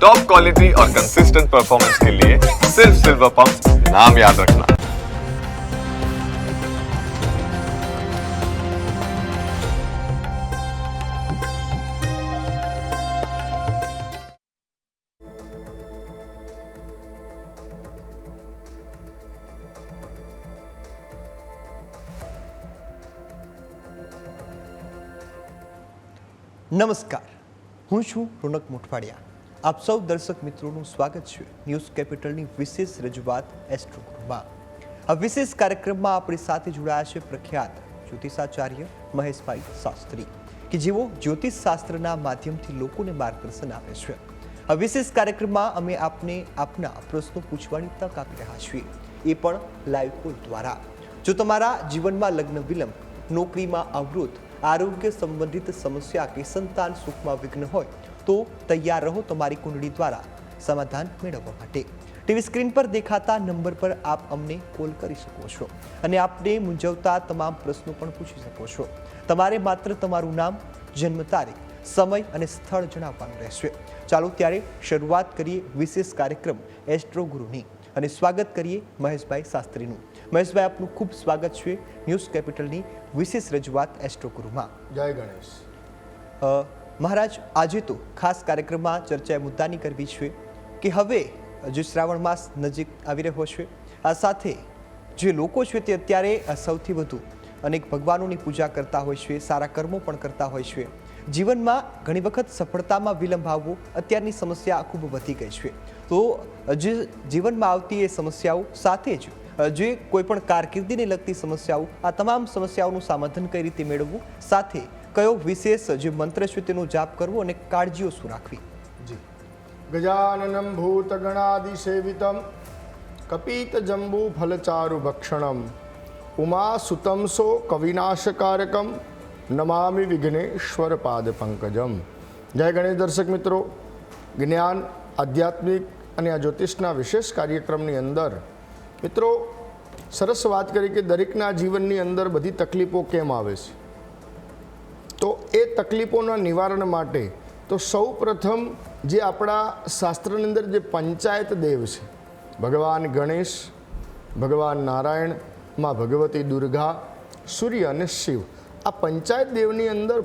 Top quality और consistent performance के लिए सिर्फ सिल्वर पंप नाम याद रखना। નમસ્કાર, હું છું રોનક મોટવાડિયા. આપ સૌ દર્શક મિત્રોનું સ્વાગત છે ન્યૂઝ કેપિટલની વિશેષ રજૂઆત એસ્ટ્રોગ્રુપમાં. આ વિશેષ કાર્યક્રમમાં આપણી સાથે જોડાયા છે પ્રખ્યાત જ્યોતિષાચાર્ય મહેશભાઈ શાસ્ત્રી કે જેઓ જ્યોતિષ શાસ્ત્રના માધ્યમથી લોકોને માર્ગદર્શન આપે છે. આ વિશેષ કાર્યક્રમમાં અમે આપના પ્રશ્નો પૂછવાની તક આપી રહ્યા છીએ, એ પણ લાઈવ કોલ દ્વારા. જો તમારા જીવનમાં લગ્ન વિલંબ, નોકરીમાં અવરોધ, આરોગ્ય સંબંધિત સમસ્યા કે સંતાન સુખમાં વિઘ્ન હોય તો તૈયાર રહો તમારી કુંડળી દ્વારા સમાધાન મેળવવા માટે. ટીવી સ્ક્રીન પર દેખાતા નંબર પર આપ અમને કોલ કરી શકો છો અને આપને મૂંઝવતા તમામ પ્રશ્નો પણ પૂછી શકો છો. તમારે માત્ર તમારું નામ, જન્મ તારીખ, સમય અને સ્થળ જણાવવાનું રહેશે. ચાલો ત્યારે શરૂઆત કરીએ વિશેષ કાર્યક્રમ એસ્ટ્રો ગુરુની અને સ્વાગત કરીએ મહેશભાઈ શાસ્ત્રીનું. મહેશભાઈ, આપનું ખૂબ સ્વાગત છે ન્યૂઝ કેપિટલની વિશેષ રજૂઆત એસ્ટ્રો ગુરુમાં. જય ગણેશ. મહારાજ, આજે તો ખાસ કાર્યક્રમમાં ચર્ચા મુદ્દાની કરવી છે કે હવે જે શ્રાવણ માસ નજીક આવી રહ્યો છે, આ સાથે જે લોકો છે તે અત્યારે સૌથી વધુ અનેક ભગવાનોની પૂજા કરતા હોય છે, સારા કર્મો પણ કરતા હોય છે. જીવનમાં ઘણી વખત સફળતામાં વિલંબ આવવો અત્યારની સમસ્યા ખૂબ વધી ગઈ છે. તો જે જીવનમાં આવતી એ સમસ્યાઓ સાથે જ જે કોઈ પણ કારકિર્દીને લગતી સમસ્યાઓ, આ તમામ સમસ્યાઓનું સમાધાન કઈ રીતે મેળવવું, સાથે કયો વિશેષ જે મંત્ર છે તેનો જાપ કરવો અને કાળજીઓ શું રાખવી. જી. ગજાનનમ ભૂત ગણાદિસેવિતમ કપિત જંબુ ફલચારુ ભક્ષણમ ઉમા સુતમસો કવિનાશકારકમ નમામિ વિઘ્નેશ્વર પાદ પંકજમ. જય ગણેશ. દર્શક મિત્રો, જ્ઞાન, આધ્યાત્મિક અને આ જ્યોતિષના વિશેષ કાર્યક્રમની અંદર મિત્રો સરસ વાત કરી કે દરેકના જીવનની અંદર બધી તકલીફો કેમ આવે છે. તો એ તકલીફોના નિવારણ માટે તો સૌ પ્રથમ જે આપણા શાસ્ત્રની અંદર જે પંચાયત દેવ છે, ભગવાન ગણેશ, ભગવાન નારાયણ, માં ભગવતી દુર્ગા, સૂર્ય અને શિવ, આ પંચાયત દેવની અંદર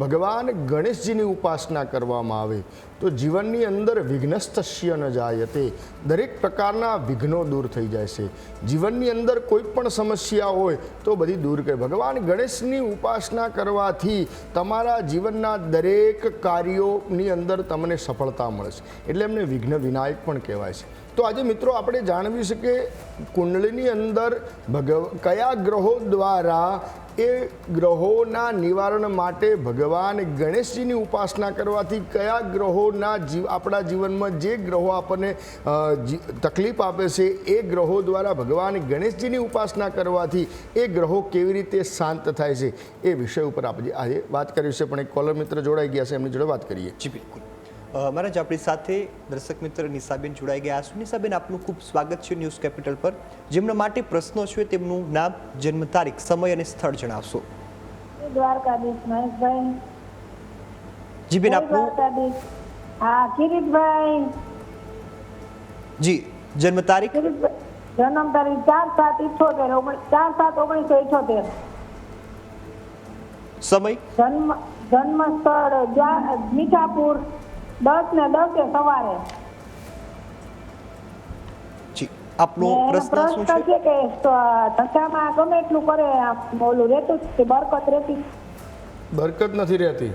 ભગવાન ગણેશજીની ઉપાસના કરવામાં આવે તો જીવનની અંદર વિઘ્નસ્તસ્ય ન જાયતે, દરેક પ્રકારના વિઘ્નો દૂર થઈ જાય છે. જીવનની અંદર કોઈ પણ સમસ્યા હોય તો બધી દૂર કરે. ભગવાન ગણેશની ઉપાસના કરવાથી તમારા જીવનના દરેક કાર્યોની અંદર તમને સફળતા મળશે. એટલે એમને વિઘ્ન વિનાયક પણ કહેવાય છે. તો આજે મિત્રો આપણે જાણવી છે કે કુંડળીની અંદર કયા ગ્રહો દ્વારા એ ગ્રહોના નિવારણ માટે ભગવાન ગણેશજીની ઉપાસના કરવાથી કયા ગ્રહોના આપણા જીવનમાં જે ગ્રહો આપણને તકલીફ આપે છે એ ગ્રહો દ્વારા ભગવાન ગણેશજીની ઉપાસના કરવાથી એ ગ્રહો કેવી રીતે શાંત થાય છે એ વિષય ઉપર આપણે આજે વાત કરી છે. પણ એક કોલર મિત્ર જોડાઈ ગયા છે, એમની જોડે વાત કરીએ. જી બિલકુલ. મહારાજ, આપણી સાથે દર્શક મિત્ર નિશાબેન જોડાઈ ગયા છે. નિશાબેન, આપનું ખૂબ સ્વાગત છે ન્યૂઝ કેપિટલ પર. જેમના માટે પ્રશ્નો છે તેમનું નામ, જન્મ તારીખ, સમય અને સ્થળ જણાવશો. દ્વારકાધીશ મહેશભાઈ. જી બેન, આપનું. હા, કિરીટભાઈ. જી, જન્મ તારીખ. જન્મ તારીખ 4/7/78, 4/7/1978. સમય. જન્મ સ્થળ મીઠાપુર, 10:10 સવારે. જી, આપનો પ્રશ્ન શું છે? કે ધંધામાં ગમે એટલું કરે, ઓલું રહેતું કે બરકત રહેતી? બરકત નથી રહેતી.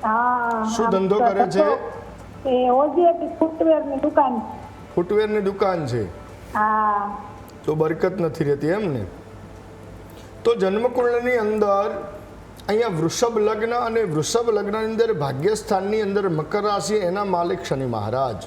હા. શું ધંધો કરે છે? એ ઓજી ફૂટવેરની દુકાન. ફૂટવેરની દુકાન છે. હા. તો બરકત નથી રહેતી એમ ને? તો જન્મકુંડળીની અંદર અહીંયા વૃષભ લગ્ન અને વૃષભ લગ્નની અંદર ભાગ્યસ્થાનની અંદર મકર રાશિ, એના માલિક શનિ મહારાજ.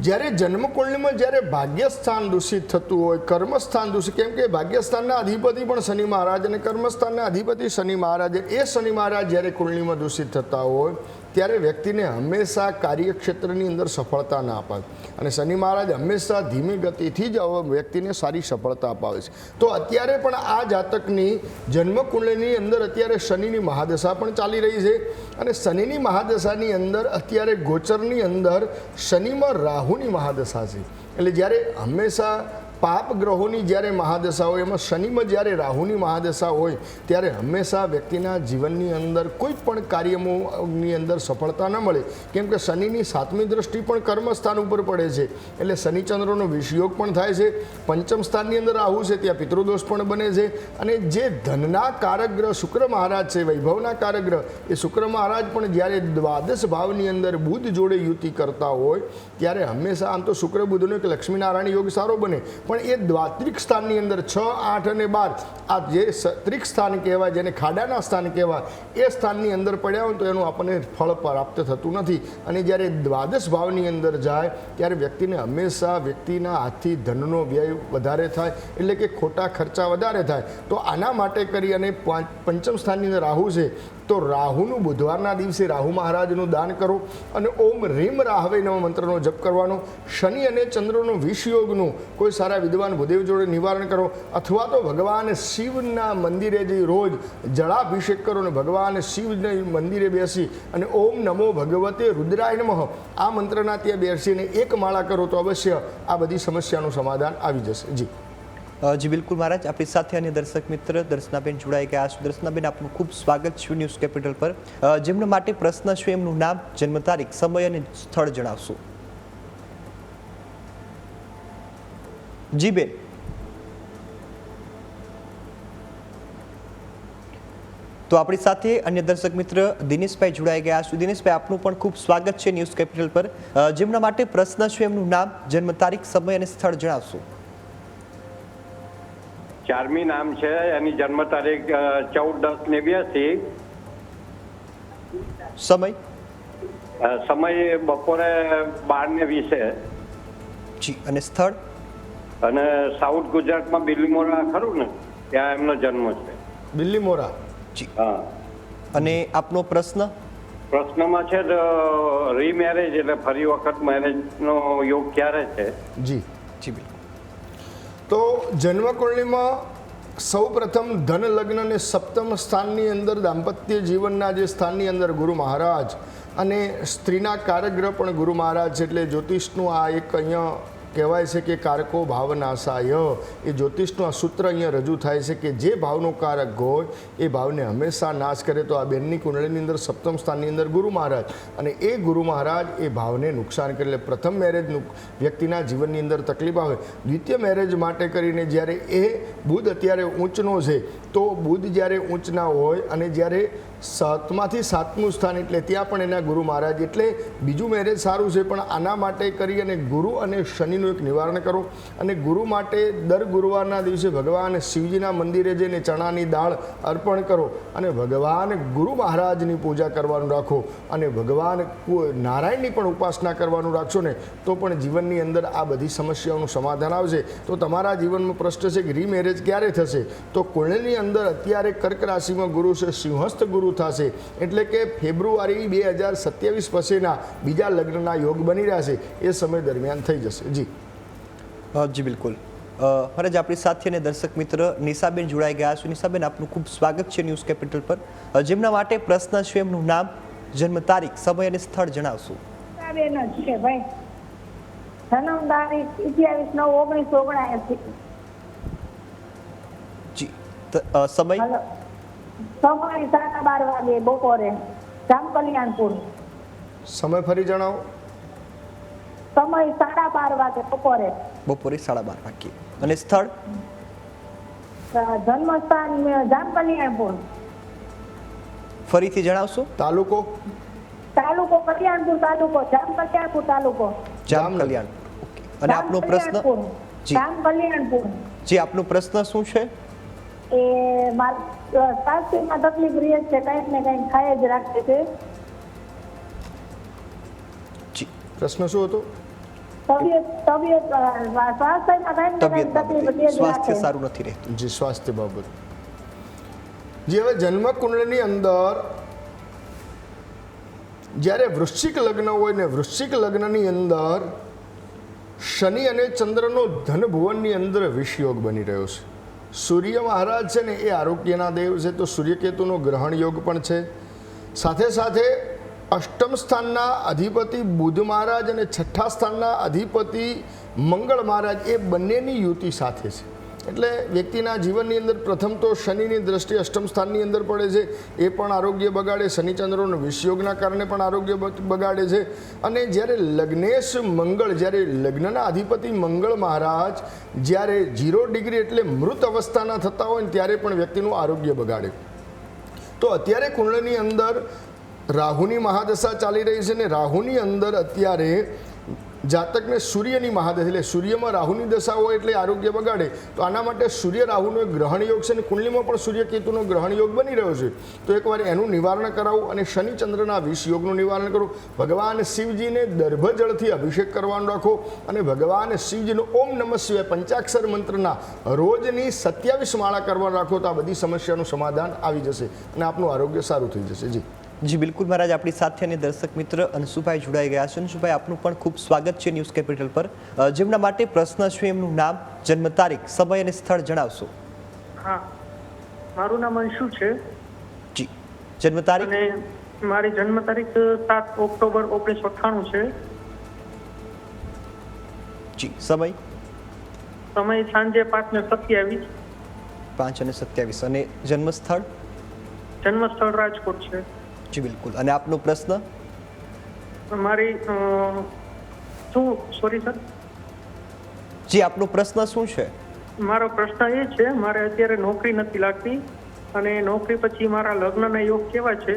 જ્યારે જન્મકુંડળીમાં જ્યારે ભાગ્યસ્થાન દૂષિત થતું હોય, કર્મસ્થાન દૂષિત, કેમ કે ભાગ્યસ્થાનના અધિપતિ પણ શનિ મહારાજ અને કર્મસ્થાનના અધિપતિ શનિ મહારાજ, એ શનિ મહારાજ જ્યારે કુંડળીમાં દૂષિત થતા હોય ત્યારે વ્યક્તિને હંમેશા કાર્યક્ષેત્રની અંદર સફળતા ના અપાવે અને શનિ મહારાજ હંમેશા ધીમી ગતિથી જ વ્યક્તિને સારી સફળતા અપાવે છે. તો અત્યારે પણ આ જાતકની જન્મકુંડળીની અંદર અત્યારે શનિની મહાદશા પણ ચાલી રહી છે અને શનિની મહાદશાની અંદર અત્યારે ગોચરની અંદર શનિમાં રાહુની મહાદશા છે. એટલે જ્યારે હંમેશા પાપ ગ્રહોની જ્યારે મહાદશા હોય એમાં શનિમાં જ્યારે રાહુની મહાદશા હોય ત્યારે હંમેશા વ્યક્તિના જીવનની અંદર કોઈ પણ કાર્યની અંદર સફળતા ન મળે, કેમ કે શનિની 7મી દ્રષ્ટિ પણ કર્મસ્થાન ઉપર પડે છે. એટલે શનિચંદ્રનો વિષયોગ પણ થાય છે. પંચમ સ્થાનની અંદર રાહુ છે, ત્યાં પિતૃદોષ પણ બને છે. અને જે ધનના કારક ગ્રહ શુક્ર મહારાજ છે, વૈભવના કારક ગ્રહ એ શુક્ર મહારાજ પણ જ્યારે દ્વાદશ ભાવની અંદર બુધ જોડે યુતિ કરતા હોય ત્યારે હંમેશા આમ તો શુક્ર બુધનો એક લક્ષ્મીનારાયણ યોગ સારો બને, પણ એ દ્વાત્રિક સ્થાનની અંદર 6, 8 અને 12 આ જે ત્રિક સ્થાન કહેવાય, જેને ખાડાના સ્થાન કહેવાય, એ સ્થાનની અંદર પડ્યા હોય તો એનું આપણને ફળ પ્રાપ્ત થતું નથી. અને જ્યારે દ્વાદશ ભાવની અંદર જાય ત્યારે વ્યક્તિને હંમેશા વ્યક્તિના હાથથી ધનનો વ્યય વધારે થાય, એટલે કે ખોટા ખર્ચા વધારે થાય. તો આના માટે કરી અને પંચમ સ્થાનની અંદર રાહુ છે તો રાહુનું બુધવારના દિવસે રાહુ મહારાજનું દાન કરો અને ઓમ રીમ રાહવે નમઃ મંત્રનો જપ કરવાનો. શનિ અને ચંદ્રનો વિષયોગનું કોઈ સારા વિદ્વાન ભૂદેવ જોડે નિવારણ કરો, અથવા તો ભગવાન શિવના મંદિરે જઈ રોજ જળાભિષેક કરો અને ભગવાન શિવના મંદિરે બેસી અને ઓમ નમો ભગવતે રુદ્રાય નમઃ આ મંત્રના ત્યાં બેસીને એક માળા કરો તો અવશ્ય આ બધી સમસ્યાનું સમાધાન આવી જશે. જી જી બિલકુલ મહારાજ, આપણી સાથે અન્ય દર્શક મિત્ર દર્શનાબેન જોડાઈ ગયા છે. દર્શનાબેન, આપનું ખૂબ સ્વાગત છે ન્યૂઝ કેપિટલ પર. જેમના માટે પ્રશ્ન છે એમનું નામ, જન્મ તારીખ, સમય અને સ્થળ જણાવશો. જી બેન. તો આપણી સાથે અન્ય દર્શક મિત્ર દિનેશભાઈ જોડાઈ ગયા છે. દિનેશભાઈ, આપનું પણ ખૂબ સ્વાગત છે ન્યૂઝ કેપિટલ પર. જેમના માટે પ્રશ્ન છે એમનું નામ, જન્મ તારીખ, સમય અને સ્થળ જણાવશો. 4મી નામ છે, એની જન્મ તારીખ 14/10/82. સમય સમય બપોરે 12:20. જી. અને સ્થળ? અને સાઉથ ગુજરાતમાં બિલીમોરા ખરું ને, ત્યાં એમનો જન્મ છે. બિલ્લીમોરા. જી. હા. અને આપનો પ્રશ્ન? પ્રશ્નમાં છે રીમેરેજ એટલે ફરી વખત મેરેજનો યોગ ક્યારે છે? જી જી બિલકુલ. તો જન્મકુંડળીમાં સૌ પ્રથમ ધન લગ્ન અને સપ્તમ સ્થાનની અંદર દાંપત્ય જીવનના જે સ્થાનની અંદર ગુરુ મહારાજ અને સ્ત્રીના કારકગ્રહ પણ ગુરુ મહારાજ છે. એટલે જ્યોતિષનું આ એક અહીંયા કહેવાય છે કે કારકો ભાવનાશાય, એ જ્યોતિષનું આ સૂત્ર અહીંયા રજૂ થાય છે કે જે ભાવનો કારક હોય એ ભાવને હંમેશા નાશ કરે. તો આ બેનની કુંડળીની અંદર સપ્તમ સ્થાનની અંદર ગુરુ મહારાજ અને એ ગુરુ મહારાજ એ ભાવને નુકસાન કરે. એટલે પ્રથમ મેરેજનું વ્યક્તિના જીવનની અંદર તકલીફ આવે. દ્વિતીય મેરેજ માટે કરીને જ્યારે એ બુધ અત્યારે ઊંચનો છે તો બુધ જ્યારે ઊંચના હોય અને જ્યારે 7માંથી 7મું સ્થાન એટલે ત્યાં પણ એના ગુરુ મહારાજ, એટલે બીજું મેરેજ સારું છે. પણ આના માટે કરી અને ગુરુ અને શનિનું એક નિવારણ કરો. અને ગુરુ માટે દર ગુરુવારના દિવસે ભગવાન શિવજીના મંદિરે જઈને ચણાની દાળ અર્પણ કરો અને ભગવાન ગુરુ મહારાજની પૂજા કરવાનું રાખો અને ભગવાન નારાયણની પણ ઉપાસના કરવાનું રાખશો ને તો પણ જીવનની અંદર આ બધી સમસ્યાઓનું સમાધાન આવશે. તો તમારા જીવનમાં પ્રશ્ન છે કે રીમેરેજ ક્યારે થશે? તો કુંડળીની અંદર અત્યારે કર્ક રાશિમાં ગુરુ છે, સિંહસ્થ ગુરુ થશે, એટલે કે ફેબ્રુઆરી 2027 પછીના બીજા લગ્નના યોગ બની રહ્યા છે. એ સમય દરમિયાન થઈ જશે. જી જી બિલકુલ. મહારાજ, આપણી સાથે અને દર્શક મિત્ર નિશાબેન જોડાઈ ગયા છે. નિશાબેન, આપનું ખૂબ સ્વાગત છે ન્યૂઝ કેપિટલ પર. જેમના માટે પ્રશ્ન છે એમનું નામ, જન્મ તારીખ, સમય અને સ્થળ જણાવશો. બેન જ છે ભાઈ. જન્મ તારીખ 28/9/1979. જી. સમય? સમય 12:30 વાગે બપોરે, જામ કલ્યાણપુર. સમય ફરી જણાવો. સમય 12:30 વાગે બપોરે. બપોરે 12:30 વાગે. અને સ્થળ? જન્મસ્થાન જામ કલ્યાણપુર. ફરીથી જણાવશો. તાલુકો? તાલુકો કલ્યાણપુર તાલુકો, જામ કલ્યાણપુર તાલુકો. જામ કલ્યાણપુર. ઓકે. અને આપનો પ્રશ્ન? જી. જામ કલ્યાણપુર. જી, આપનો પ્રશ્ન શું છે? એ મારા સ્વાસ્થ્યમાં તકલીફ રહે છે, કંઈક ને કંઈક ખાય જ રાખે છે. જી. પ્રશ્ન શું હતો? તબિયત સ્વાસ્થ્યમાં કંઈક ને કંઈક તકલીફ રહે જ સ્વાસ્થ્ય રાખે. સારું નથી રહેતું. જી, સ્વાસ્થ્ય બાબત. જે હવે જન્મ કુંડળીની અંદર જ્યારે વૃશ્ચિક લગ્ન હોય ને વૃશ્ચિક લગ્નની અંદર શનિ અને ચંદ્રનો ધન ભુવનની અંદર વિષયોગ બની રહ્યો છે. સૂર્ય મહારાજ છે ને એ આરોગ્યના દેવ છે, તો સૂર્યકેતુનો ગ્રહણ યોગ પણ છે. સાથે સાથે અષ્ટમ સ્થાનના અધિપતિ બુધ મહારાજ અને છઠ્ઠા સ્થાનના અધિપતિ મંગળ મહારાજ એ બંનેની યુતિ સાથે છે. એટલે વ્યક્તિના જીવનની અંદર પ્રથમ તો શનિની દ્રષ્ટિ અષ્ટમ સ્થાનની અંદર પડે છે, એ પણ આરોગ્ય બગાડે. શનિચંદ્રોના વિષયોગના કારણે પણ આરોગ્ય બગાડે છે. અને જ્યારે લગ્નેશ મંગળ, જ્યારે લગ્નના અધિપતિ મંગળ મહારાજ જ્યારે 0 ડિગ્રી એટલે મૃત અવસ્થાના થતા હોય ને ત્યારે પણ વ્યક્તિનું આરોગ્ય બગાડે. તો અત્યારે કુંડળીની અંદર રાહુની મહાદશા ચાલી રહી છે ને રાહુની અંદર અત્યારે જાતકને સૂર્યની મહાદશા, એટલે સૂર્યમાં રાહુની દશા હોય એટલે આરોગ્ય બગાડે. તો આના માટે સૂર્ય રાહુનો એક ગ્રહણ યોગ છે અને કુંડલીમાં પણ સૂર્ય કેતુનો ગ્રહણ યોગ બની રહ્યો છે. તો એકવાર એનું નિવારણ કરાવું અને શનિચંદ્રના વિષ યોગનું નિવારણ કરું. ભગવાન શિવજીને દર્ભજળથી અભિષેક કરવાનો રાખો અને ભગવાન શિવજીનો ઓમ નમઃ શિવાય પંચાક્ષર મંત્રના રોજની 27 માળા કરવાનું રાખો તો આ બધી સમસ્યાનું સમાધાન આવી જશે અને આપનું આરોગ્ય સારું થઈ જશે. જી બિલકુલ મહારાજ, આપણી સાથે અને દર્શક મિત્ર અંશુભાઈ જોડાઈ ગયા છે. અંશુભાઈ, આપનું પણ ખૂબ સ્વાગત છે ન્યૂઝ કેપિટલ પર. જેમના માટે પ્રશ્ન છે એમનું નામ, જન્મ તારીખ, સમય અને સ્થળ જણાવશો. હા, મારું નામ અંશુ છે. જી, જન્મ તારીખ? અને મારી જન્મ તારીખ 7 ઓક્ટોબર 1998 છે. જી, સમય? સમય સાંજે 5:27. 5:27. અને જન્મ સ્થળ? જન્મ સ્થળ રાજકોટ છે. જી બિલકુલ. અને આપનો પ્રશ્ન? મારી સોરી સર, જી આપનો પ્રશ્ન શું છે? મારો પ્રશ્ન એ છે, મારે અત્યારે નોકરી નથી લાગતી અને નોકરી પછી મારા લગ્નના યોગ કેવા છે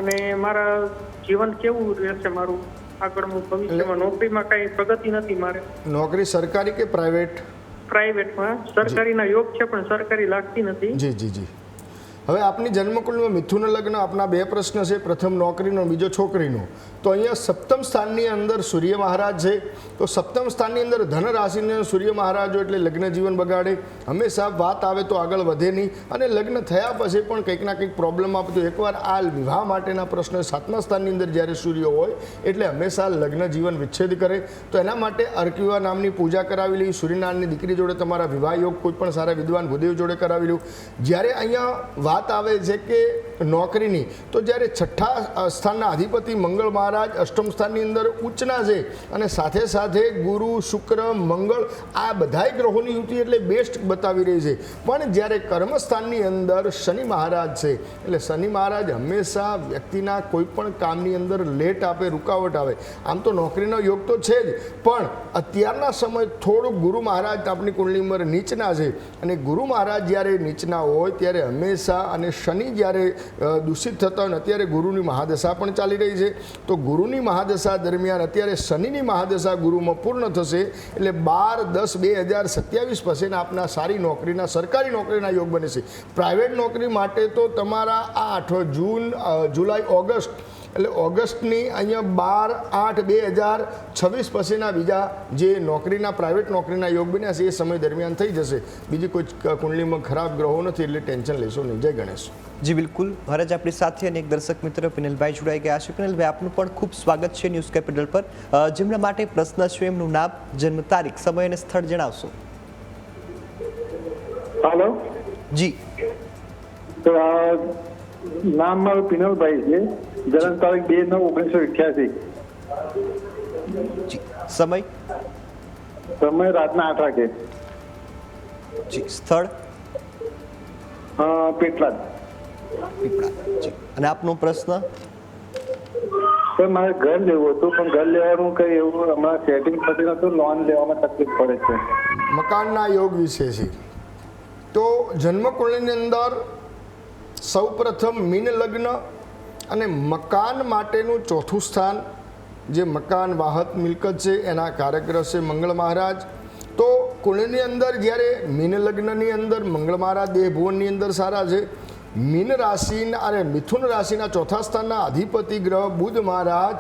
અને મારા જીવન કેવું રહેશે મારું આગળનું ભવિષ્યમાં? નોકરીમાં કઈ પ્રગતિ નથી મારે. નોકરી સરકારી કે પ્રાઇવેટ? પ્રાઇવેટમાં. સરકારીના યોગ છે પણ સરકારી લાગતી નથી. જી જી જી. હવે આપની જન્મકુંડળીમાં મિથુન લગ્ન, આપના 2 પ્રશ્ન છે, પ્રથમ નોકરીનો, બીજો છોકરીનો. તો અહીંયા સપ્તમ સ્થાનની અંદર સૂર્ય મહારાજ છે. તો સપ્તમ સ્થાનની અંદર ધન રાશિની સૂર્ય મહારાજ હોય એટલે લગ્ન જીવન બગાડે. હંમેશા વાત આવે તો આગળ વધે નહીં અને લગ્ન થયા પછી પણ કંઈક ના કંઈક પ્રોબ્લેમ આપે. તો એકવાર આ વિવાહ માટેના પ્રશ્ન 7મા સ્થાનની અંદર જ્યારે સૂર્ય હોય એટલે હંમેશા લગ્ન જીવન વિચ્છેદ કરે. તો એના માટે અર્કવિવાહ નામની પૂજા કરાવી લેવી. સૂર્યનારાયણની દીકરી જોડે તમારા વિવાહ યોગ કોઈ પણ સારા વિદ્વાન ભૂદેવ જોડે કરાવી લેવું. જ્યારે અહીંયા વાત આવે છે કે નોકરીની, તો જ્યારે છઠ્ઠા સ્થાનના અધિપતિ મંગળ મહારાજ અષ્ટમ સ્થાનની અંદર ઉચ્ચના છે અને સાથે સાથે ગુરુ, શુક્ર, મંગળ આ બધાય ગ્રહોની યુતિ એટલે બેસ્ટ બતાવી રહી છે. પણ જ્યારે કર્મસ્થાનની અંદર શનિ મહારાજ છે એટલે શનિ મહારાજ હંમેશા વ્યક્તિના કોઈ પણ કામની અંદર લેટ આપે, રૂકાવટ આવે. આમ તો નોકરીનો યોગ તો છે જ, પણ અત્યારના સમય થોડુંક ગુરુ મહારાજ આપણી કુંડલીમાં નીચના છે અને ગુરુ મહારાજ જ્યારે નીચના હોય ત્યારે હંમેશા, અને શનિ જ્યારે દૂષિત થતા હોય, અત્યારે ગુરુની મહાદશા પણ ચાલી રહી છે. તો ગુરુની મહાદશા દરમિયાન અત્યારે શનિની મહાદશા ગુરુમાં પૂર્ણ થશે એટલે 12-10-2027 પછી આપના સારી નોકરીના, સરકારી નોકરીના યોગ બને છે. પ્રાઇવેટ નોકરી માટે તો તમારા આ 8 જૂન, જુલાઈ, ઓગસ્ટ એટલે ઓગસ્ટની અહીંયા 12-8-2026 પછીના બીજા જે નોકરીના, પ્રાઇવેટ નોકરીના યોગ બન્યા છે એ સમય દરમિયાન થઈ જશે. બીજી કોઈ કુંડલીમાં ખરાબ ગ્રહો નથી એટલે ટેન્શન લેશો નહીં. જય ગણેશ. જી બિલકુલ મહારાજ, આપણી સાથે અને એક દર્શક મિત્ર પિનલભાઈ જોડાઈ ગયા છે. પિનલભાઈ, આપનું પણ ખૂબ સ્વાગત છે ન્યૂઝ કેપિટલ પર. જેમના માટે પ્રશ્ન છે એમનું નામ, જન્મ તારીખ, સમય અને સ્થળ જણાવશો. હાલો જી. તો નામ મારું પિનલભાઈ છે. જન્મ તારીખ 2/9/1988. જી. સમય? સમય રાતના 8 વાગે. જી. સ્થળ? પેટલાદ. પીપળા. જી. અને આપનો પ્રશ્ન? સર, મારે ઘર લેવું હતું પણ ઘર લેવાનું કઈ એવું હમણાં સેટિંગ થતી નતું, લોન લેવામાં તકલીફ પડે છે. મકાનના યોગ વિશે છે. તો જન્મકુંડળીની અંદર સૌપ્રથમ મીન લગ્ન અને મકાન માટેનું ચોથું સ્થાન, જે મકાન વાહક મિલકત છે એના કારકગ્રહ છે મંગળ મહારાજ. તો કુંડળીની અંદર જ્યારે મીન લગ્નની અંદર મંગળ મહારાજ દેહ ભુવનની અંદર સારા છે. મીન રાશિના અને મિથુન રાશિના ચોથા સ્થાનના અધિપતિ ગ્રહ બુધ મહારાજ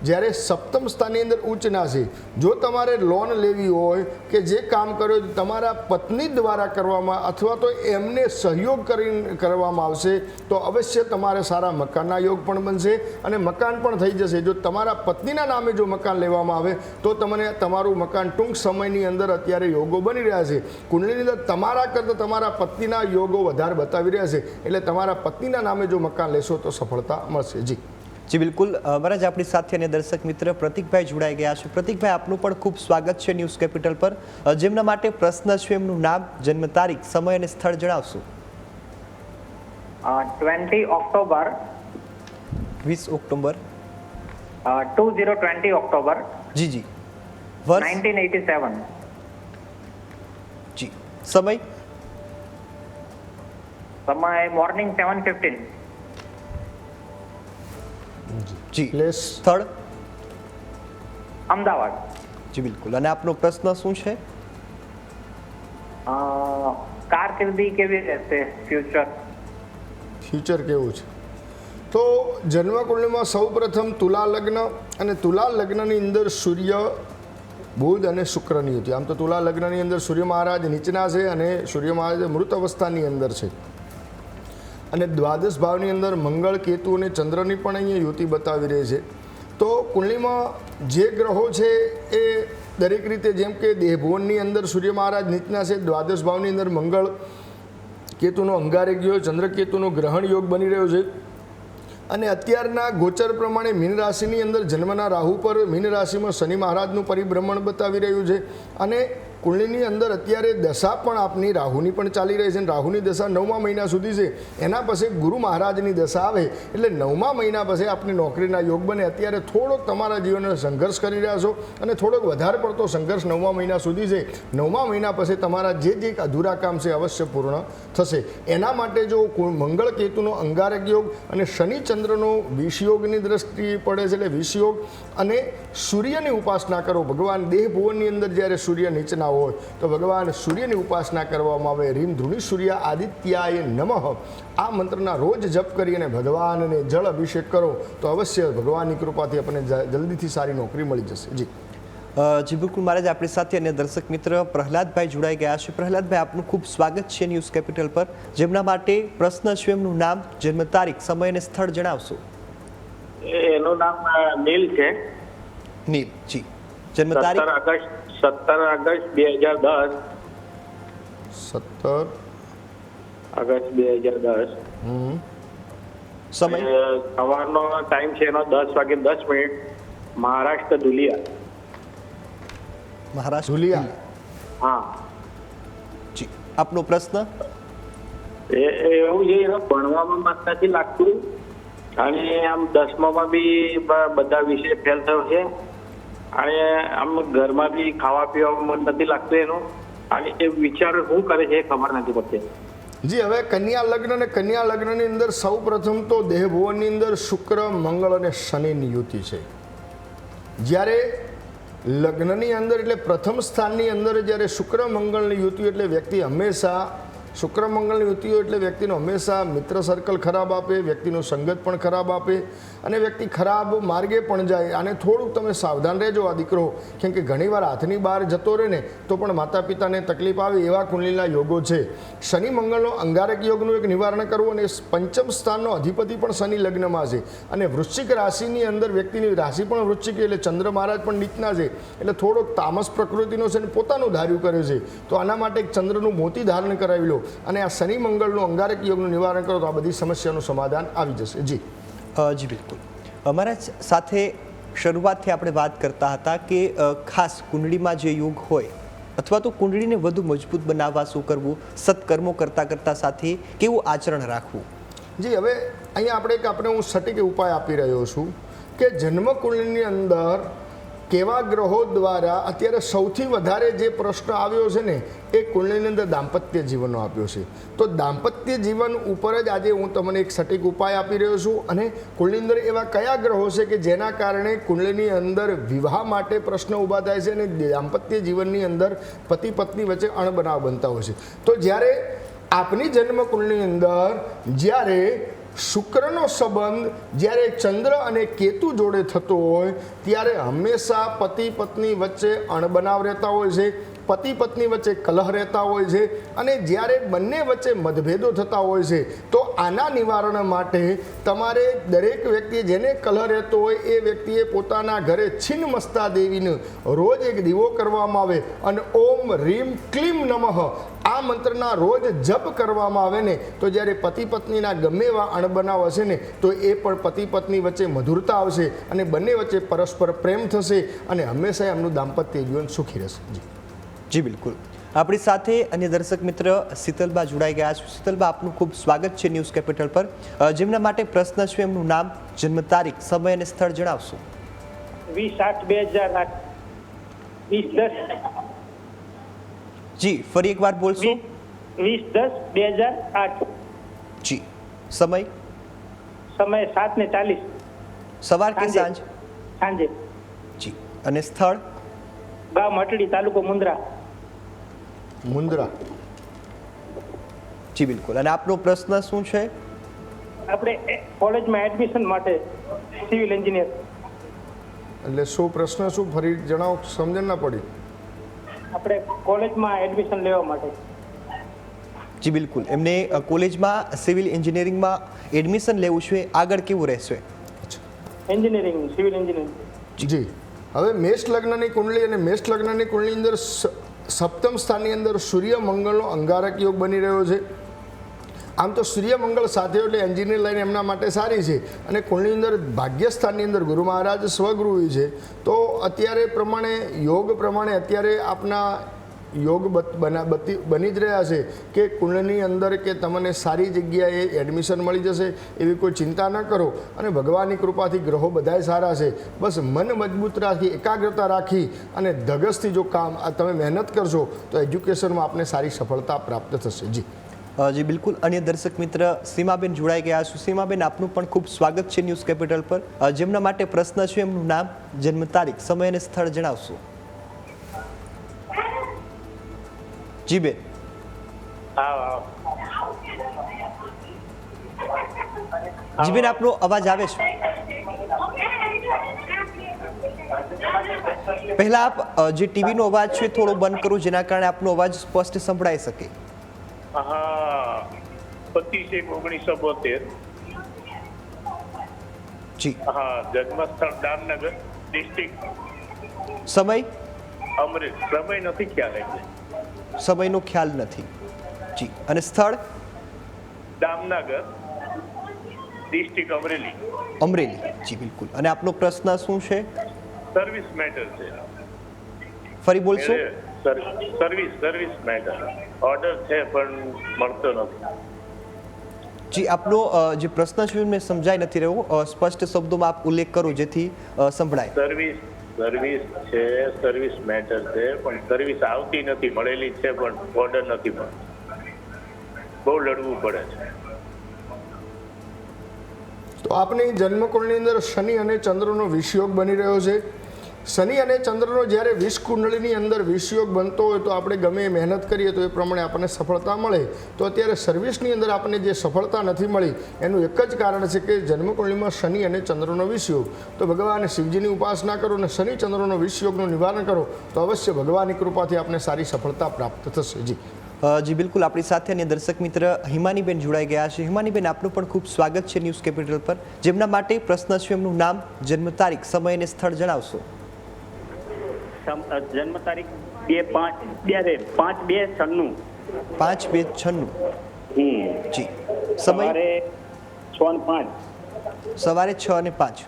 જ્યારે સપ્તમ સ્થાનની અંદર ઉચ્ચ ના છે. જો તમારે લોન લેવી હોય કે જે કામ કર્યો તમારા પત્ની દ્વારા કરવામાં અથવા તો એમને સહયોગ કરીને કરવામાં આવશે તો અવશ્ય તમારે સારા મકાનના યોગ પણ બનશે અને મકાન પણ થઈ જશે. જો તમારા પત્નીના નામે જો મકાન લેવામાં આવે તો તમને તમારું મકાન ટૂંક સમયની અંદર અત્યારે યોગો બની રહ્યા છે. કુંડળીની અંદર તમારા કરતાં તમારા પત્નીના યોગો વધારે બતાવી રહ્યા છે, એટલે તમારા પત્નીના નામે જો મકાન લેશો તો સફળતા મળશે. જી બિલકુલ. મહારાજ આપણી સાથે અને દર્શક મિત્ર પ્રતિકભાઈ જોડાઈ ગયા છે. પ્રતિકભાઈ, આપનું પણ ખૂબ સ્વાગત છે ન્યૂઝ કેપિટલ પર. જેમના માટે પ્રશ્ન છે એમનું નામ, જન્મ તારીખ, સમય અને સ્થળ જણાવશો. 20 ઓક્ટોબર 20 ઓક્ટોબર 2020 ઓક્ટોબર જી વર્ષ 1987. જી સમય સમય મોર્નિંગ 7:15. જી પ્લેસ સ્થળ અમદાવાદ. જી બિલકુલ. અને આપનો પ્રશ્ન શું છે? કારકિર્દી કેવી રહેશે, ફ્યુચર કેવું છે? તો જન્મકુંડળીમાં સૌ પ્રથમ તુલા લગ્ન અને તુલા લગ્નની અંદર સૂર્ય, બુધ અને શુક્રની યુતિ. આમ તો તુલા લગ્નની અંદર સૂર્ય મહારાજ નીચના છે અને સૂર્ય મહારાજ મૃત અવસ્થાની અંદર છે અને દ્વાદશ ભાવની અંદર મંગળ, કેતુ અને ચંદ્રની પણ અહીંયા યુતિ બતાવી રહી છે. તો કુંડળીમાં જે ગ્રહો છે એ દરેક રીતે, જેમ કે દેહભુવનની અંદર સૂર્ય મહારાજ નીચના છે, દ્વાદશ ભાવની અંદર મંગળ કેતુનો અંગારક યોગ, ચંદ્રકેતુનો ગ્રહણ યોગ બની રહ્યો છે અને અત્યારના ગોચર પ્રમાણે મીન રાશિની અંદર જન્મના રાહુ પર મીન રાશિમાં શનિ મહારાજનું પરિભ્રમણ બતાવી રહ્યું છે અને કુંડળીની અંદર અત્યારે દશા પણ આપની રાહુની પણ ચાલી રહી છે અને રાહુની દશા 9મા મહિના સુધી છે. એના પછી ગુરુ મહારાજની દશા આવે એટલે 9મા મહિના પછી આપની નોકરીના યોગ બને. અત્યારે થોડોક તમારા જીવનનો સંઘર્ષ કરી રહ્યા છો અને થોડોક વધારે પડતો સંઘર્ષ 9મા મહિના સુધી છે. 9મા મહિના પછી તમારા જે અધૂરા કામ છે અવશ્ય પૂર્ણ થશે. એના માટે જો મંગળ કેતુનો અંગારક યોગ અને શનિ ચંદ્રનો વિષયોગની દ્રષ્ટિએ પડે છે, એટલે વિષયોગ અને સૂર્યની ઉપાસના કરો. ભગવાન દેહ ભુવનની અંદર જ્યારે સૂર્ય નીચના હોય તો ભગવાન સૂર્યની ઉપાસના કરવામાં આવે. રીમ ધૃણી સૂર્ય આદિત્યાય નમઃ આ મંત્રના રોજ જપ કરી અને ભગવાનને જળ અભિષેક કરો તો અવશ્ય ભગવાનની કૃપાથી આપણને જલ્દીથી સારી નોકરી મળી જશે. જી બિલકુલ. મહારાજ આપણી સાથે અને દર્શક મિત્ર પ્રહલાદભાઈ જોડાઈ ગયા છે. પ્રહલાદભાઈ, આપનું ખૂબ સ્વાગત છે ન્યૂઝ કેપિટલ પર. જેમના માટે પ્રશ્ન છે એમનું નામ, જન્મ તારીખ, સમય અને સ્થળ જણાવશો. એનું નામ નીલ છે. નીલ જી. જન્મ તારીખ 17 ઓગસ્ટ 2010. 17 ઓગસ્ટ 2010. સમય સવારનો ટાઈમ છે એનો 10:10. મહારાષ્ટ્ર ધુલિયા. મહારાષ્ટ્ર ધુલિયા. હા જી. આપનો પ્રશ્ન? એવું છે, એનો ભણવામાં મત નથી લાગતું અને આમ 10મામાં બી બધા વિષય ફેલ થયો છે અને આમ ઘરમાં બી ખાવા પીવામાં મન નથી લાગતું એનું અને એ વિચાર શું કરે છે એ ખબર નથી પડતી. જી, હવે કન્યા લગ્ન અને કન્યા લગ્નની અંદર સૌ પ્રથમ તો દેહભુવનની અંદર શુક્ર, મંગળ અને શનિની યુતિ છે. જ્યારે લગ્નની અંદર એટલે પ્રથમ સ્થાનની અંદર જ્યારે શુક્ર મંગળની યુતિ એટલે વ્યક્તિ હંમેશા શુક્ર મંગળની યુતિઓ એટલે વ્યક્તિનો હંમેશા મિત્ર સર્કલ ખરાબ આપે, વ્યક્તિનું સંગત પણ ખરાબ આપે અને વ્યક્તિ ખરાબ માર્ગે પણ જાય. આને થોડુંક તમે સાવધાન રહેજો આ દીકરો, કેમ કે ઘણીવાર હાથની બહાર જતો રહે ને તો પણ માતા પિતાને તકલીફ આવે એવા કુંડલીના યોગો છે. શનિ મંગળનો અંગારક યોગનું એક નિવારણ કરવું અને પંચમ સ્થાનનો અધિપતિ પણ શનિ લગ્નમાં છે અને વૃશ્ચિક રાશિની અંદર વ્યક્તિની રાશિ પણ વૃશ્ચિક એટલે ચંદ્ર મહારાજ પણ નીચના છે એટલે થોડોક તામસ પ્રકૃતિનો છે અને પોતાનું ધાર્યું કરે છે. તો આના માટે એક ચંદ્રનું મોતી ધારણ કરાવી લો અને આ શનિ મંગળનું અંગારક યોગનું નિવારણ કરો તો આ બધી સમસ્યાનું સમાધાન આવી જશે. જી બિલકુલ. અમારા સાથે શરૂઆતથી આપણે વાત કરતા હતા કે ખાસ કુંડળીમાં જે યોગ હોય અથવા તો કુંડળીને વધુ મજબૂત બનાવવા શું કરવું, સત્કર્મો કરતાં સાથે કેવું આચરણ રાખવું. જી, હવે અહીંયા આપણે હું સટીક ઉપાય આપી રહ્યો છું કે જન્મ કુંડળીની અંદર કેવા ગ્રહો દ્વારા અત્યારે સૌથી વધારે જે પ્રશ્ન આવ્યો છે ને એ કુંડળીની અંદર દાંપત્ય જીવનનો આપ્યો છે. તો દાંપત્ય જીવન ઉપર જ આજે હું તમને એક સટીક ઉપાય આપી રહ્યો છું અને કુંડળીની અંદર એવા કયા ગ્રહો છે કે જેના કારણે કુંડળીની અંદર વિવાહ માટે પ્રશ્ન ઊભા થાય છે અને દાંપત્ય જીવનની અંદર પતિ પત્ની વચ્ચે અણબનાવ બનતા હોય છે. તો જ્યારે આપની જન્મ કુંડળીની અંદર જ્યારે શુક્રનો સંબંધ જ્યારે ચંદ્ર અને કેતુ જોડે થતો હોય ત્યારે હંમેશા પતિ પત્ની વચ્ચે અણબનાવ રહેતા હોય છે, પતિ પત્ની વચ્ચે કલહ રહેતા હોય છે, અને જ્યારે બંને વચ્ચે મતભેદો થતા હોય છે તો આના નિવારણ માટે તમારે દરેક વ્યક્તિએ જેને કલહ રહેતો હોય એ વ્યક્તિએ પોતાના ઘરે છિન્નમસ્તા દેવીને રોજ એક દીવો કરવામાં આવે અને ઓમ રીમ ક્લીમ નમઃ આ મંત્રના રોજ જપ કરવામાં આવે ને તો જ્યારે પતિ પત્નીના ગમે એવા અણબનાવ હશે ને તો એ પણ પતિ પત્ની વચ્ચે મધુરતા આવશે અને બંને વચ્ચે પરસ્પર પ્રેમ થશે અને હંમેશા એમનું દાંપત્ય જીવન સુખી રહેશે. જી બિલકુલ. આપણી સાથે અન્ય દર્શક મિત્ર શીતલબા જોડાઈ ગયા છે. શીતલબા, આપનું ખૂબ સ્વાગત છે ન્યૂઝ કેપિટલ પર. જેમના માટે પ્રશ્ન છે એમનું નામ, જન્મ તારીખ, સમય અને સ્થળ જણાવશો. 20/8/2008 20/10. જી ફરી એકવાર બોલશો. 20/10/2008. જી સમય? સમય 7:40. સવાર કે સાંજ? સાંજે. જી અને સ્થળ? ગામ અટડી, તાલુકો મુન્દ્રા. મુન્દ્રા. જી બિલકુલ. અને આપનો પ્રશ્ન શું છે? આપણે કોલેજમાં એડમિશન માટે, સિવિલ એન્જિનિયર. એટલે શું પ્રશ્ન શું ફરી જણાવો, સમજણ ના પડી. આપણે કોલેજમાં એડમિશન લેવા માટે. જી બિલકુલ. એમને કોલેજમાં સિવિલ એન્જિનિયરિંગમાં એડમિશન લેવું છે, આગળ કેવું રહેશે? Engineering, civil engineering. જી. હવે મેષ લગ્નની કુંડલી અને મેષ લગ્નની કુંડલી અંદર સપ્તમ સ્થાનની અંદર સૂર્ય મંગળનો અંગારક યોગ બની રહ્યો છે. આમ તો સૂર્ય મંગળ સાથે એટલે એન્જિનિયર લાઈન એમના માટે સારી છે અને કુંડલી અંદર ભાગ્યસ્થાનની અંદર ગુરુ મહારાજ સ્વગૃહી છે. તો અત્યારે પ્રમાણે યોગ પ્રમાણે અત્યારે આપના યોગ બની જ રહ્યા છે કે કુંડલીની અંદર કે તમને સારી જગ્યાએ એડમિશન મળી જશે, એવી કોઈ ચિંતા ન કરો. અને ભગવાનની કૃપાથી ગ્રહો બધાય સારા છે. બસ મન મજબૂત રાખી, એકાગ્રતા રાખી અને ધગસથી જો કામ તમે મહેનત કરશો તો એજ્યુકેશનમાં આપને સારી સફળતા પ્રાપ્ત થશે. જી જી બિલકુલ. અન્ય દર્શક મિત્ર સીમાબેન જોડાઈ ગયા છે. સીમાબેન, આપનું પણ ખૂબ સ્વાગત છે ન્યૂઝ કેપિટલ પર. જેમના માટે પ્રશ્ન છે એમનું નામ, જન્મ તારીખ, સમય અને સ્થળ જણાવશો. જી બેન. જી બેન, આપનો અવાજ આવે છે. પહેલા આપ જે ટીવીનો અવાજ છે થોડો બંધ કરો, જેના કારણે આપનો અવાજ સ્પષ્ટ સંભળાઈ શકે. હા, 25/1/1972. જી. હા, જન્મસ્થળ દામનગર, ડિસ્ટ્રિક્ટ. સમય? અમરેલી. સમય નથી ખ્યાલ એટલે. સમયનો ખ્યાલ નથી. જી. અને સ્થળ? દામનગર, ડિસ્ટ્રિક્ટ અમરેલી. અમરેલી. જી બિલકુલ. અને આપનો પ્રશ્ન શું છે? સર્વિસ મેટર છે. ફરી બોલશો. Service matter. ઓર્ડર છે પણ મળતો નથી. જી, આપનો જે પ્રશ્ન છે મેં સમજાઈ નથી રહ્યો, સ્પષ્ટ શબ્દોમાં આપ ઉલ્લેખ કરો જેથી સંભળાય. સર્વિસ છે, સર્વિસ મેટર છે પણ સર્વિસ આવતી નથી, મળેલી છે પણ ઓર્ડર નથી મળતો. બહુ લડવું પડે છે. તો આપની જન્મકુંડની અંદર શનિ અને ચંદ્રનો વિષયોગ બની રહ્યો છે. શનિ અને ચંદ્રનો જ્યારે વિષ કુંડળીની અંદર વિષયોગ બનતો હોય તો આપણે ગમે મહેનત કરીએ તો એ પ્રમાણે આપણને સફળતા મળે. તો અત્યારે સર્વિસની અંદર આપણને જે સફળતા નથી મળી એનું એક જ કારણ છે કે જન્મકુંડળીમાં શનિ અને ચંદ્રનો વિષયોગ. તો ભગવાન શિવજીની ઉપાસના કરો અને શનિ ચંદ્રનો વિષયોગનું નિવારણ કરો તો અવશ્ય ભગવાનની કૃપાથી આપને સારી સફળતા પ્રાપ્ત થશે. જી જી બિલકુલ. આપણી સાથે અન્ય દર્શક મિત્ર હિમાનીબેન જોડાઈ ગયા છે. હિમાનીબેન, આપનું પણ ખૂબ સ્વાગત છે ન્યૂઝ કેપિટલ પર. જેમના માટે પ્રશ્ન છે એમનું નામ, જન્મ તારીખ, સમય અને સ્થળ જણાવશો. જન્મ તારીખ 5/2/96. 5/2/96. જી. સમય? સવારે 6 અને 5.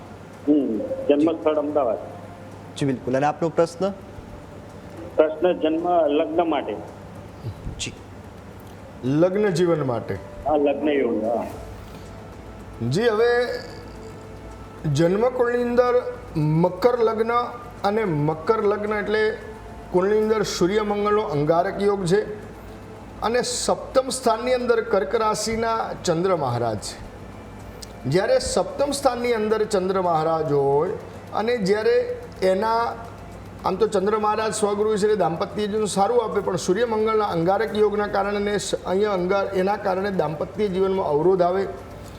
જન્મ સ્થળ અમદાવાદ. જી બિલકુલ. અને આપનો પ્રશ્ન? જન્મ લગ્ન માટે. જી. લગ્ન જીવન માટે. લગ્ન યોગ. જી. હવે જન્મકુંડની અંદર મકર લગ્ન અને મકર લગ્ન એટલે કુંડની અંદર સૂર્ય મંગળનો અંગારક યોગ છે અને સપ્તમ સ્થાનની અંદર કર્ક રાશિના ચંદ્ર મહારાજ છે. જ્યારે સપ્તમ સ્થાનની અંદર ચંદ્ર મહારાજ હોય અને જ્યારે એના આમ તો ચંદ્ર મહારાજ સ્વગૃહ છે દાંપત્ય જીવન સારું આપે પણ સૂર્ય મંગળના અંગારક યોગના કારણે અહીંયા એના કારણે દાંપત્ય જીવનમાં અવરોધ આવે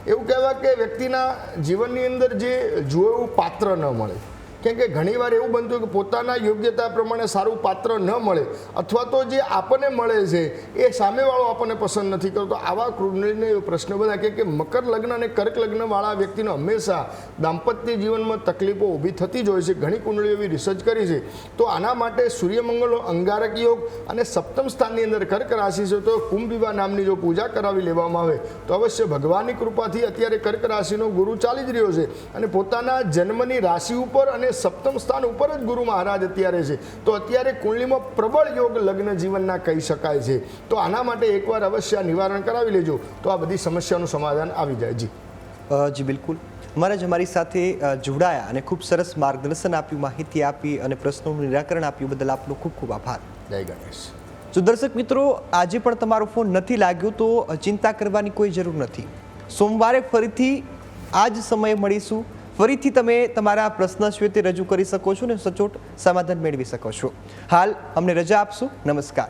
એવું કહેવાય કે વ્યક્તિના જીવનની અંદર જે જુએ એવું પાત્ર ન મળે. કેમ કે ઘણીવાર એવું બનતું કે પોતાના યોગ્યતા પ્રમાણે સારું પાત્ર ન મળે અથવા તો જે આપણને મળે છે એ સામેવાળો આપણને પસંદ નથી કરતો. આવા કુંડળીને પ્રશ્ન બધા કે મકર લગ્ન અને કર્ક લગ્નવાળા વ્યક્તિનો હંમેશા દાંપત્ય જીવનમાં તકલીફો ઊભી થતી જ હોય છે. ઘણી કુંડળીઓ એવી રિસર્ચ કરી છે. તો આના માટે સૂર્યમંગળનો અંગારક યોગ અને સપ્તમ સ્થાનની અંદર કર્ક રાશિ છે તો કુંભ વિવાહ નામની જો પૂજા કરાવી લેવામાં આવે તો અવશ્ય ભગવાનની કૃપાથી અત્યારે કર્ક રાશિનો ગુરુ ચાલી જ રહ્યો છે અને પોતાના જન્મની રાશિ ઉપર અને સપ્તમ સ્થાન ઉપર જ ગુરુ મહારાજ અત્યારે છે. તો અત્યારે કુંડલીમાં પ્રબળ યોગ લગ્ન જીવનના કહી શકાય છે. તો આના માટે એકવાર અવશ્ય નિવારણ કરાવી લેજો તો આ બધી સમસ્યાનું સમાધાન આવી જાય. જી બિલકુલ. મહારાજ અમારી સાથે જોડાયા અને ખૂબ સરસ માર્ગદર્શન આપ્યું, માહિતી આપી અને પ્રશ્નોનું નિરાકરણ આપ્યું બદલ આપનો ખૂબ ખૂબ આભાર. જય ગણેશ. જો દર્શક મિત્રો આજે પણ તમારો ફોન નથી લાગ્યો તો ચિંતા કરવાની કોઈ જરૂર નથી. સોમવારે ફરીથી આ જ સમયે મળીશું. ફરીથી તમે તમારા પ્રશ્ન છે તે રજૂ કરી શકો છો અને સચોટ સમાધાન મેળવી શકો છો. હાલ અમને રજા આપશો. નમસ્કાર.